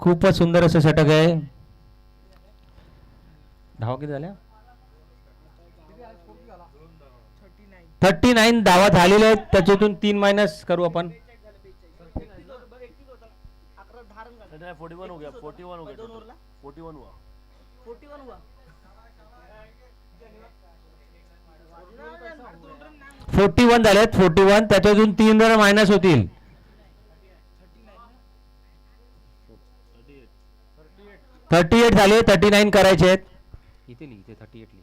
खूपच सुंदर असं षटक आहे. धावा किती झाल्या? 39 धावा झालेल्या आहेत. त्याच्यातून 3 मायनस करू आपण. 41 हो गया, 41 हो गया, 41 हुआ, 41 हुआ. 41 झालेत. 41 त्याच्यातून 3 रन मायनस होतील. 38 झाले. 39 करायचे आहेत. इथे लिहि, इथे 38 लिहि.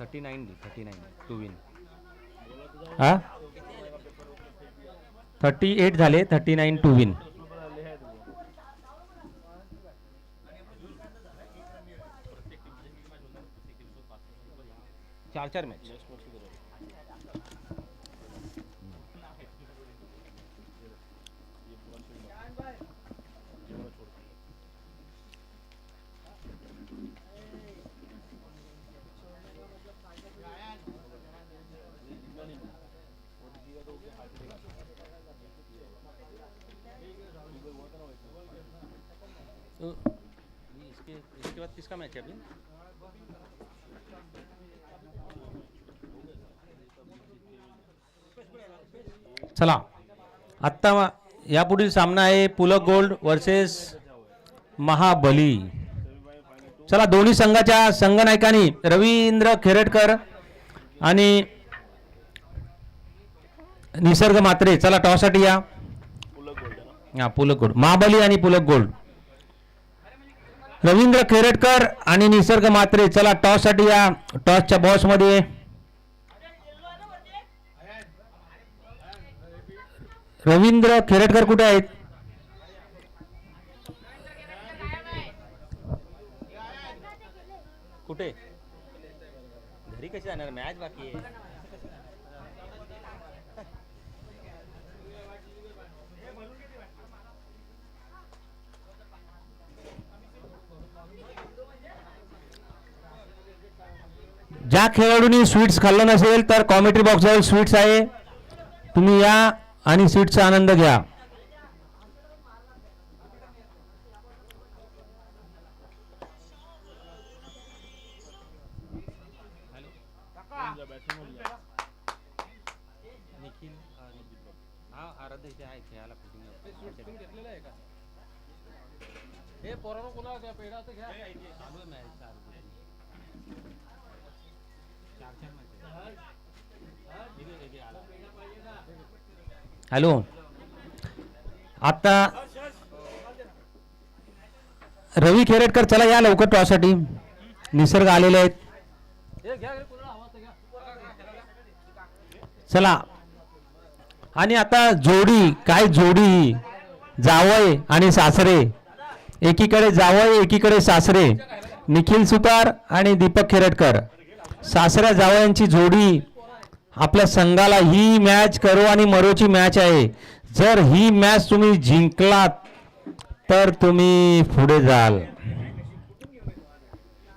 39 लिहि, 39 टू विन. हा 38 झाले. 39 टू विन. चार मॅच. इसके बाद किसका मैच है अभी? चला आत्ता यापुढील सामना आहे पुलक गोल्ड वर्सेस महाबली. चला दोन्ही संघाच्या संघनायकांनी रवींद्र खेरडकर आणि निसर्ग मात्रे. चला टॉससाठी या. पुलक गोल्ड महाबली आणि पुलक गोल्ड. रवींद्र खेरडकर आणि निसर्ग मात्रे. चला टॉससाठी या. टॉसच्या बॉसमध्ये रवींद्र खेरडकर कुठे आहेत? कुठे घरी कसे जाणार? मॅच बाकी आहे. ज्या खेळाडूंनी स्वीट्स खाल्लं नसेल तर कॉमेंट्री बॉक्सवर स्वीट्स आहे, तुम्ही या आणि स्वीट्सचा आनंद घ्या. हॅलो आता रवी खेरडकर चला या लवकर टॉससाठी. निसर्ग आलेले आहेत. चला आणि आता जोडी काय जोडी जावई आणि सासरे. एकीकडे जावई एकीकडे सासरे. निखिल सुतार आणि दीपक खेरडकर. सासऱ्या जावयांची जोडी. आपल्या संघाला ही मॅच करो आणि मरोची मॅच आहे. जर ही मॅच तुम्ही जिंकलात तर तुम्ही पुढे जाल.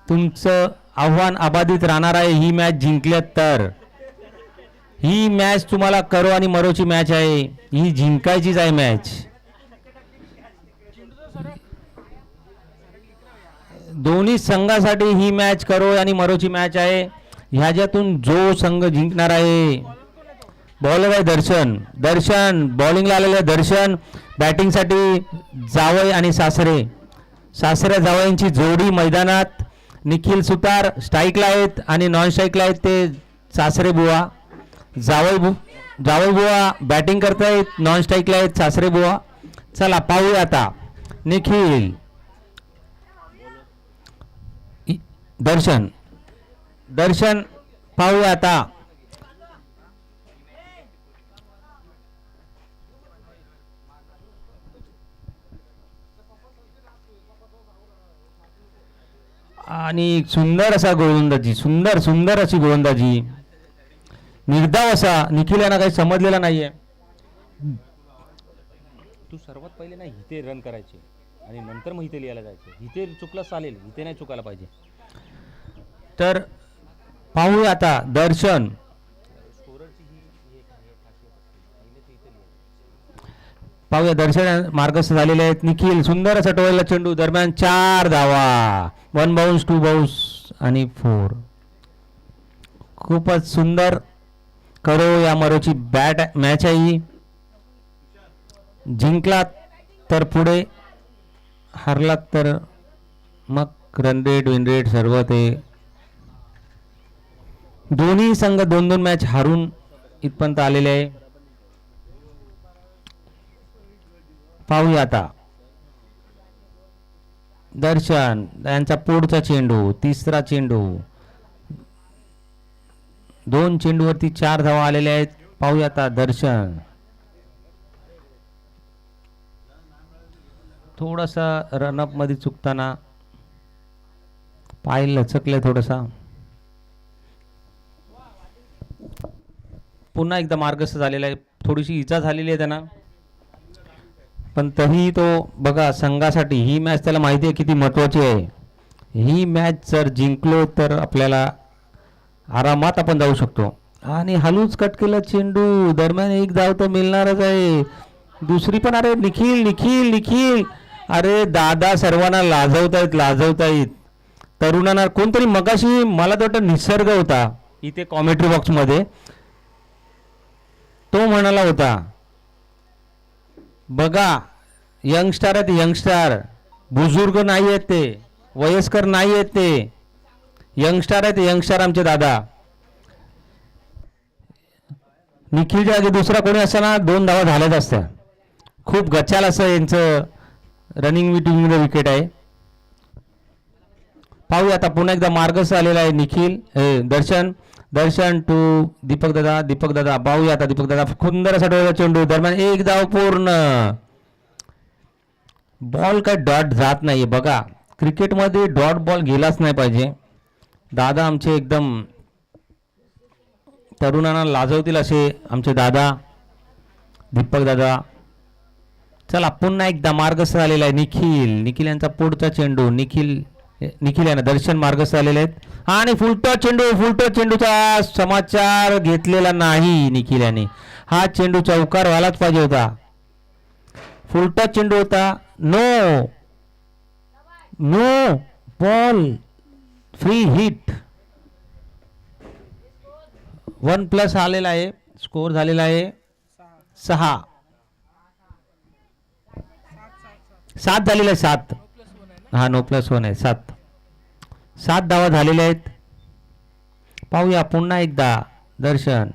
तुमचं आव्हान अबाधित राहणार आहे. ही मॅच जिंकल्यात तर. ही मॅच तुम्हाला करो आणि मरोची मॅच आहे. ही जिंकायचीच आहे मॅच. दोन्ही संघासाठी ही मॅच करो आणि मरोची मॅच आहे. ह्याच्यातून जो संघ जिंकणार आहे. बॉलर आहे दर्शन. दर्शन बॉलिंगला आलेले दर्शन. बॅटिंगसाठी जावई आणि सासरे. सासऱ्या जावयांची जोडी मैदानात. निखिल सुतार स्ट्राईकला आहेत आणि नॉन स्ट्राईकला आहेत ते सासरे बुवा. जावई बुवा बॅटिंग करतायत. नॉन स्ट्राईकला आहेत सासरे बुवा. चला पाहूया आता. निखिल दर्शन पाहूया आता. आणि सुंदर असा गोलंदाजी. सुंदर अशी गोलंदाजी. निर्धाव असा. निखिल यांना काही समजलेला नाहीये. तू सर्वात पहिले ना इथे रन करायचे आणि नंतर मग इथे लिहायला जायचं. इथे चुकलं चालेल, इथे नाही चुकायला पाहिजे. तर पाहूया आता दर्शन. पाहूया दर्शन मार्गस्थ झालेले आहेत. निखिल सुंदर असा टोळलेला चेंडू दरम्यान 4 धावा. 1 बाउन्स 2 बाउन्स आणि 4. खूपच सुंदर करो या मरोची बॅट मॅच आहे ही. जिंकलात तर पुढे, हारलात तर मग रन रेट विन रेट सर्व ते. दोन्ही संघ 2-2 मॅच हारून इथपर्यंत आलेले आहे. पाहूया आता दर्शन यांचा पुढचा चेंडू, तिसरा चेंडू. 2 चेंडूवरती 4 धावा आलेल्या आहेत. पाहूया आता दर्शन थोडासा रनअप मध्ये चुकताना पाय लचकले थोडासा. पुन्हा एकदा मार्गस्थ झालेला आहे. थोडीशी इजा झालेली आहे त्यांना, पण तरीही तो बघा संघासाठी ही मॅच त्याला माहिती आहे किती महत्त्वाची आहे. ही मॅच जर जिंकलो तर आपल्याला आरामात आपण जाऊ शकतो. आणि हलूच कट केला चेंडू दरम्यान 1 धाव तर मिळणारच आहे. दुसरी पण अरे निखिल निखिल निखिल अरे दादा सर्वांना लाजवतायत तरुणांना. कोणतरी मगाशी मला तर वाटतं निसर्ग होता इथे कॉमेंट्री बॉक्समध्ये, तो म्हणाला होता बघा यंगस्टार आहेत, यंगस्टार बुजुर्ग नाही आहेत ते, वयस्कर नाही आहेत ते, यंगस्टार आहेत यंगस्टार आमचे दादा. निखिलच्या आधी दुसरा कोणी असताना 2 धावा झाल्याच असत्या. खूप गचाल असं यांचं रनिंग विटिंग विकेट आहे. पाहूया आता पुन्हा एकदा मार्गस्थ आलेला आहे निखिल दर्शन टू दीपक दादा. पाहूया आता दीपक दादा सुंदर असा डोळा चेंडू दरम्यान 1 धाव पूर्ण. बॉल काय डॉट जात नाही बघा, क्रिकेटमध्ये डॉट बॉल गेलाच नाही पाहिजे. दादा आमचे एकदम तरुणांना लाजवतील असे आमचे दादा दीपक दादा. चला पुन्हा एकदा मार्गस्थ आलेला आहे निखिल यांचा पुढचा चेंडू. निखिल यांना दर्शन मार्गस्थ आलेले आहेत आणि फुलटॉस चेंडूचा समाचार घेतलेला नाही निखिल याने. हा चेंडू चौकार व्हायलाच पाहिजे होता. फुलटॉस चेंडू होता. No ball free hit. 1+ आलेला आहे. स्कोर झालेला आहे 6. 7 झालेला आहे 7. हा 9+1 आहे 7 धावा झालेल्या आहेत. पाहूया पुन्हा एकदा दर्शन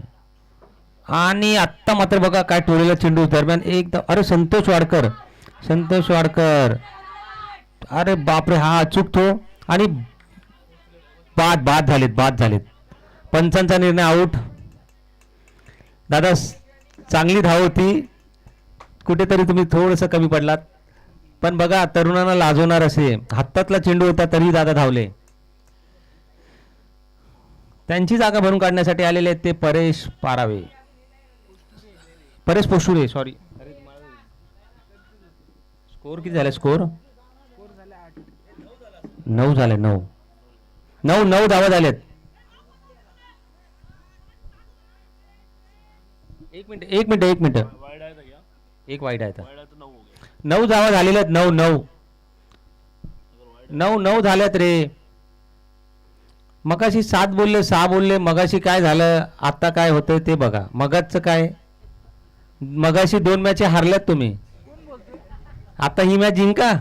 आणि आत्ता मात्र बघा काय टोळलेला चेंडू दरम्यान 1 धाव. अरे संतोष वाडकर अरे बापरे हा चुकतो आणि बाद झालेत. पंचांचा निर्णय आऊट. दादा चांगली धाव होती, कुठेतरी तुम्ही थोडंसं कमी पडलात. पण बघा तरुणांना लाजवणार असे हातातला चेंडू होता तरी दादा धावले. त्यांची जागा भरून काढण्यासाठी आलेले आहेत ते परेश पोशुरे सॉरी. स्कोर किती झाले? स्कोर 9 झाले. 9 धावा झालेत. एक मिनिट एक वाईट आहे. 9 धावा झालेल्या आहेत. 9 झाल्यात रे. मगाशी 7 बोलले 6 बोलले. मगाशी काय झालं आता काय होतंय ते बघा. मगाचं काय, मगाशी 2 मॅच हारल्यात तुम्ही, आता ही मॅच जिंका.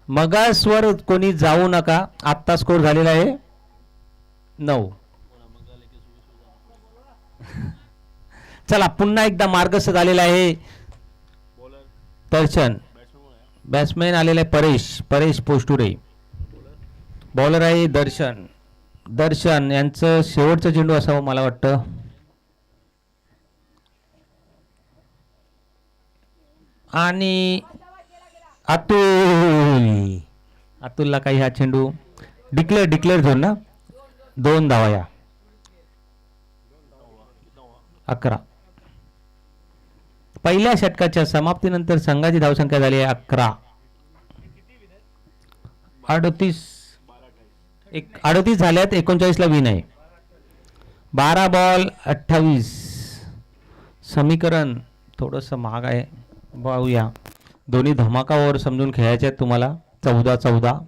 मगासवर कोणी जाऊ नका. आत्ता स्कोर झालेला आहे 9. चला पुन्हा एकदा मार्गस्थ झालेला आहे दर्शन. बॅट्समॅन आलेला आहे परेश पोस्टुरे. बॉलर आहे दर्शन यांचं शेवटचं चेंडू असावं मला वाटतं. आणि अतुलला काही हा चेंडू डिक्लेअर झोन ना. 2 धावा या 11. पहिल्या षटकाच्या समाप्तीनंतर संघाची धावसंख्या झाली आहे 11. 38 झाल्यात. 39ला विन आहे. 12 बॉल 28 समीकरण थोडंसं महाग आहे. पाहूया. दोन्ही धमाका ओव्हर समजून खेळायचे आहेत तुम्हाला. 14-14.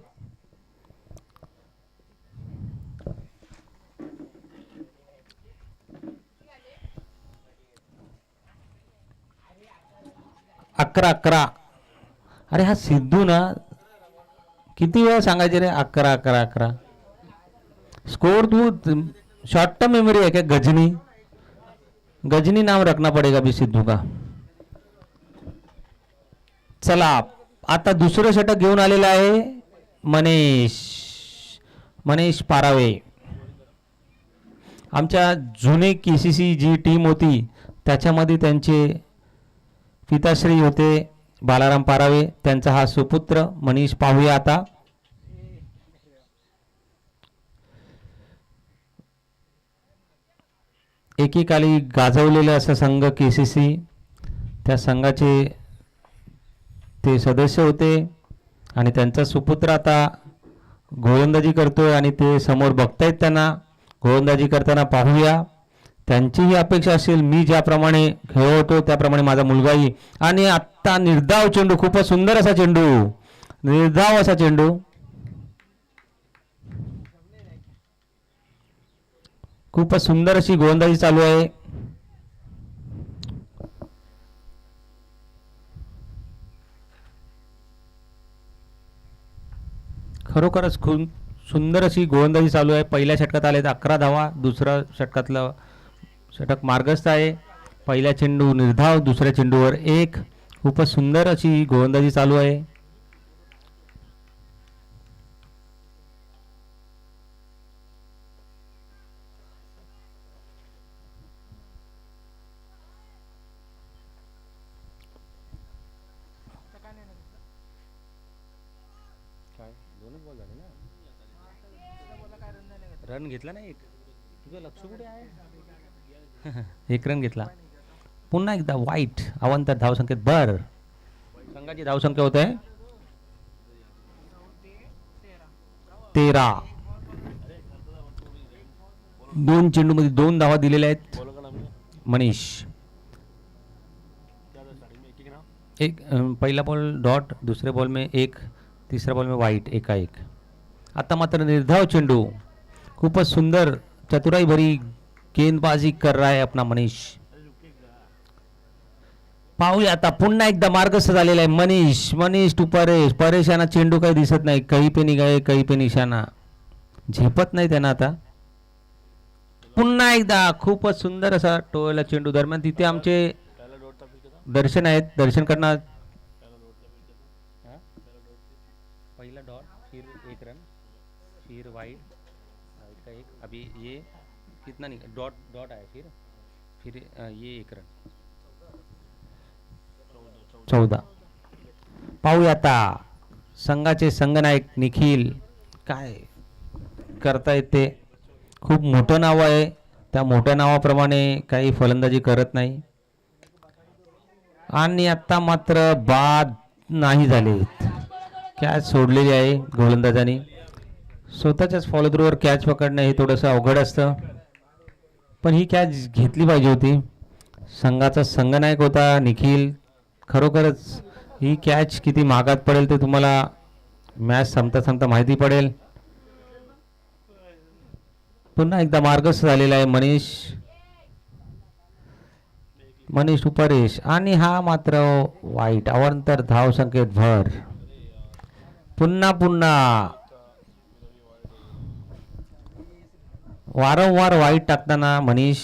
अकरा 11. अरे हा सिद्धू ना, किती वेळा सांगायचे रे 11 11 11. स्कोर तू शॉर्ट टर्म मेमोरी है क्या? गजनी, गजनी नाम रखना पड़ेगा भी सिद्धू का. चला आता दुसरं षटक घेऊन आलेलं आहे मनीष. मनीष पारावे. आमच्या जुने KCC जी टीम होती त्याच्यामध्ये त्यांचे पिताश्री होते बालाराम पारावे, त्यांचा हा सुपुत्र मनीष. पाहूया आता. एकेकाली गाजवलेलं असं संघ KCC, त्या संघाचे ते सदस्य होते आणि त्यांचा सुपुत्र आता गोलंदाजी करतोय आणि ते समोर बघतायत त्यांना गोलंदाजी करताना. पाहूया. त्यांचीही अपेक्षा असेल मी ज्याप्रमाणे खेळवतो त्याप्रमाणे माझा मुलगाही. आणि आत्ता निर्धाव चेंडू, खूपच सुंदर असा चेंडू, निर्धाव असा चेंडू. खूपच सुंदर अशी गोलंदाजी चालू आहे. खरोखरच खूप सुंदर अशी गोलंदाजी चालू आहे. पहिल्या षटकात आले तर 11 धावा, दुसऱ्या षटकातलं षटक मार्गस्थ आहे. पहिल्या चेंडू निर्धाव, दुसऱ्या चेंडूवर 1. खूपच सुंदर अशी गोलंदाजी चालू आहे. रन घेतला ना एक. तुझं लक्ष कुठे आहे? एक रन घेतला. पुन्हा एकदा वाईट. अवांतर धावसंख्येत भर. संघाची धावसंख्या होत आहे 13. 2 चेंडूमध्ये 2 धावा दिलेल्या आहेत मनीष. एक पहिला बॉल डॉट, दुसरे बॉल में 1, तीसरा बॉल में वाईट, 1-1. आता मात्र निर्धाव चेंडू. खूपच सुंदर चतुराई भरी गेंदबाजी कर रहा है अपना मनीष. पाहूया आता. पुन्हा एकदा मार्गस्थ झालेला आहे मनीष. मनीष टू परेश. परेशाना चेंडू काही दिसत नाही. कहीं पे निघाए कहीं पे निशाणा. झेपत नाही त्यांना आता. पुन्हा एकदा खूपच सुंदर असा टोळला चेंडू. दरम्यान तिथे आमचे दर्शन आहेत. दर्शन करणार. पहिला डॉट, फिर 1 रन, फिर वाइड का 1. अभी ये कितना नहीं डॉट डॉट आया, फिर ये 1 रन. 14. पाहूया आता संघाचे संघनायक निखिल काय करतायत ते. खूप मोठं नाव आहे. त्या मोठ्या नावाप्रमाणे काही फलंदाजी करत नाही. आणि आता मात्र बाद नाही झालेत. कॅच सोडलेली आहे गोलंदाजांनी. स्वतःच्याच फॉलोथ्रूवर कॅच पकडणं हे थोडंसं अवघड असतं, पण ही कॅच घेतली पाहिजे होती. संघाचा संघनायक होता निखिल. खरोखरच ही कॅच किती महागात पडेल ते तुम्हाला मॅच संपता संपता माहिती पडेल. पुन्हा एकदा मार्गस्थ झालेला आहे मनीष. मनीष उपरेश. आणि हा मात्र वाईट. अवांतर धाव संख्येत भर. पुन्हा पुन्हा वारंवार वाईट टाकताना मनीष.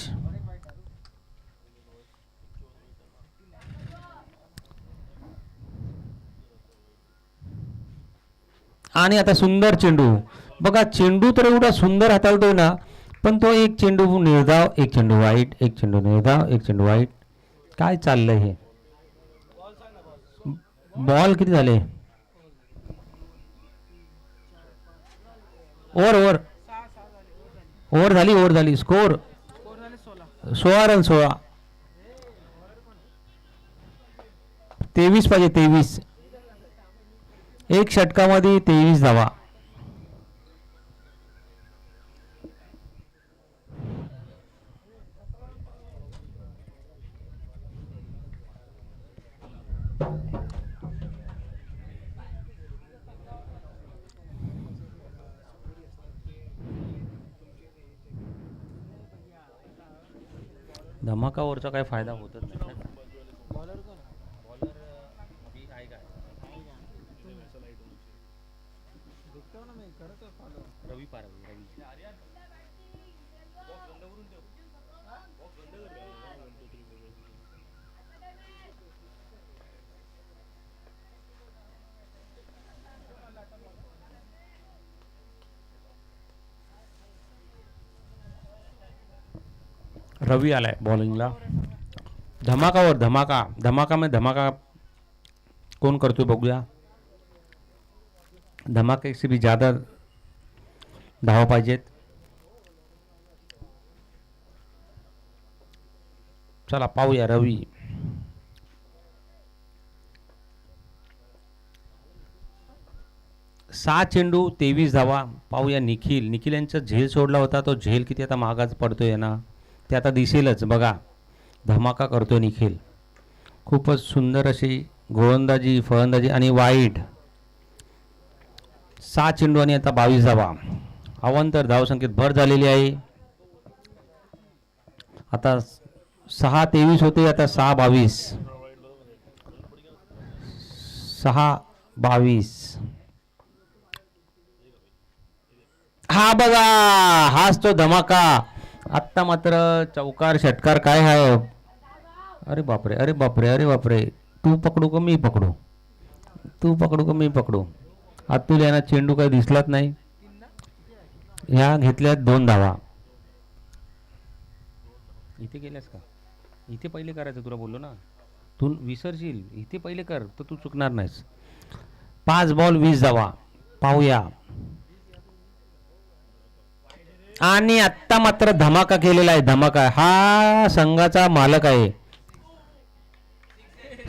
आणि आता सुंदर चेंडू. बघा चेंडू तर एवढा सुंदर हाताळतोय ना, पण तो एक चेंडू निर्धाव, एक चेंडू वाईट, एक चेंडू निर्धाव, एक चेंडू वाईट. काय चाललंय हे? बॉल किती झाले? ओव्हर झाली. Score 16 run. 16. 23 पाहिजे. 23. एक षटकामध्ये 23 धावा. धमाकावरचा काही फायदा होतच नाही. रवी पारवी रवी रवी आलाय बॉलिंगला. धमाकावर धमाका, धमाका में धमाका कौन करतोय बघूया. धमाके से भी ज्यादा धावा पाहिजेत. चला पाहूया रवी. सहा चेंडू 23 धावा. पाहूया निखिल. निखिल यांचा झेल सोडला होता, तो झेल किती आता मागाच पडतोय ना, ते आता दिसेलच. बघा धमाका करतोय निखिल. खूपच सुंदर अशी गोलंदाजी, फलंदाजी आणि वाईड. 6 चेंडू आणि आता 22 धावा. अवांतर धावसंख्येत भर झालेली आहे. आता 6-23 होते, आता 6-22. 6-22. हा बघा, हाच तो धमाका. आत्ता मात्र चौकार षटकार काय आहे. अरे बापरे, अरे बापरे, अरे बापरे. तू पकडू का मी पकडू, तू पकडू का मी पकडू. अतुल यांना चेंडू काही दिसलाच नाही. ह्या घेतल्यात 2 धावा. इथे गेल्यास का, इथे पहिले करायचं. तुला बोललो ना, तू विसरशील. इथे पहिले कर तर तू चुकणार नाहीस. 5 बॉल 20 धावा. पाहूया. आणि आत्ता मात्र धमाका केलेला आहे. धमाका. हा संघाचा मालक आहे.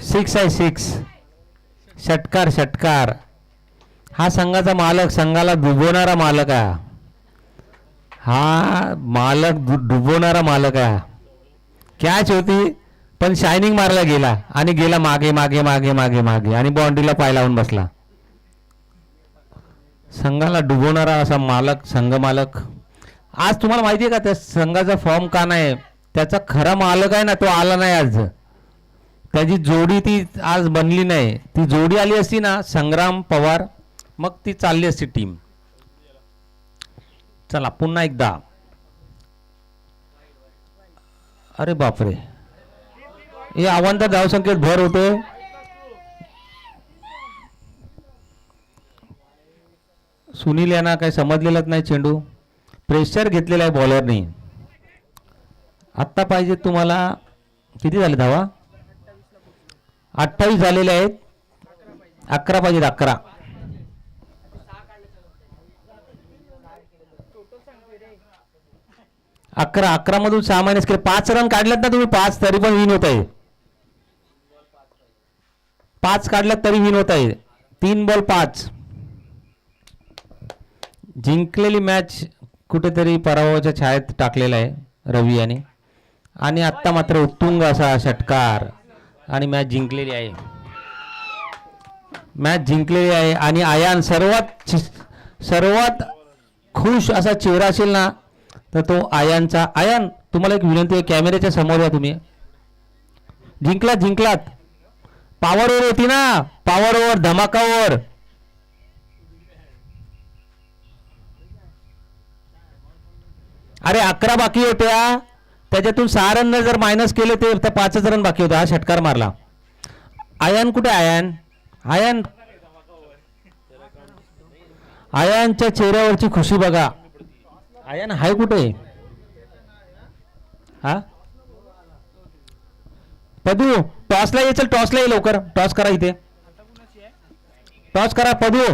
6 आहे, 6. षटकार षटकार. हा संघाचा मालक, संघाला डुबवणारा मालक आहे. हा मालक डुबवणारा मालक आहे. कॅच होती पण शायनिंग मारला गेला आणि गेला मागे मागे मागे मागे मागे आणि बाउंड्रीला पाय लावून बसला. संघाला डुबवणारा असा मालक, संघ मालक. आज तुम्हाला माहिती आहे का त्या संघाचा फॉर्म का नाही. त्याचा खरा मालक आहे ना, तो आला नाही आज. त्याची जोडी ती आज बनली नाही. ती जोडी आली असती ना, संग्राम पवार, मग ती चालली असती टीम. चला पुन्हा एकदा. अरे बापरे, हे अवांतर धावसंख्येत भर होते. सुनील यांना काही समजलेलंच नाही. चेंडू प्रेशर घेतलेला आहे बॉलरनी. आत्ता पाहिजे तुम्हाला. किती झाले धावा. 28 झालेले आहेत. 11 पाहिजेत. 11. 11 मधून 6 मायनस केले. 5 रन काढलेत ना तुम्ही. 5 तरी पण विन होत आहे. 5 काढल्यात तरी विन होत आहे. 3 बॉल 5. जिंकलेली मॅच कुठेतरी पराभवाच्या छायेत टाकलेला आहे रवी याने. आणि आत्ता मात्र उत्तुंग असा षटकार आणि मॅच जिंकलेली आहे. मॅच जिंकलेली आहे. आणि आयान सर्वात खुश असा चेहरा असेल ना, तर तो आयानचा. आयान, तुम्हाला एक विनंती आहे, कॅमेऱ्याच्या समोर या तुम्ही. जिंकलात जिंकलात. पॉवर ओव्हर होती ना, पॉवर ओव्हर, धमाका ओव्हर. अरे 11 बाकी होत्या, त्याच्यातून 6 रन जर मायनस केले ते तर 5च रन बाकी होते. हा षटकार मारला. आयान कुठे. आयान, आयान, आयानच्या चेहऱ्यावरची खुशी बघा. आयान हाय कुठे. हा पदू, टॉसला ये. चल टॉसला ये लवकर. टॉस करा इथे. टॉस करा पदू.